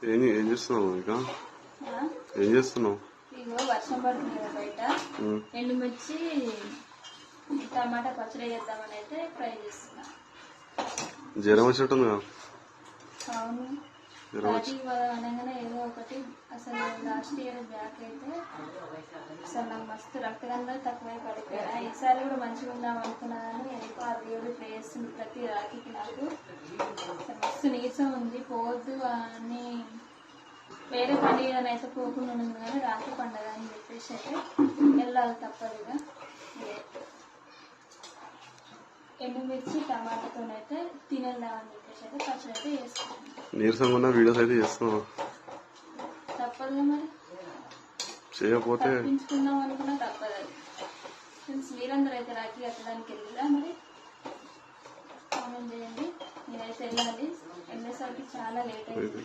ఏం చేస్తున్నావు ఇంకా? ఏం చేస్తున్నావు? ఇగో వర్షం పడుతుంది కదా బయట, ఎండుమిర్చి టమాటా పచ్చడి చేద్దామని అయితే ఫ్రై చేస్తున్నా. జ్వరం వచ్చినట్టుంది కదా? అవును, అనగానే ఏదో ఒకటి. అసలు లాస్ట్ ఇయర్ బ్యాక్ అయితే అసలు నాకు మస్తు రక్తగంధాలు తక్కువై పడిపోయా. ఈసారి కూడా మంచిగా ఉందాం అనుకున్నా కానీ ఎందుకో ఆ దేవుడు ప్రే చేస్తుంది ప్రతి రాఖీకి. నాకు మస్తు నీరసం ఉంది, పోవద్దు అని వేరే పండుగ అయితే పోకుండా ఉంది కానీ రాఖీ పండుగ అని చెప్పేసి అయితే వెళ్ళాలి తప్పదుగా. ఎండుమిర్చి టమాటాతోనైతే తినేద్దామని చెప్పేసి అయితే పచ్చడి అయితే చేసుకుంటాం. నీరసంగా ఉన్న వీడియోస్ అయితే చేస్తున్నావు, తప్పదుగా మరి. చేయకపోతే తప్పించుకుందాం అనుకున్నా తప్పదు. అది ఫ్రెండ్స్, మీరందరూ అయితే రాఖీ కట్టడానికి వెళ్ళిరా మరి? కామెంట్ చేయండి. నేనైతే వెళ్ళాలి, వెళ్ళేసరికి చాలా లేట్ అయింది.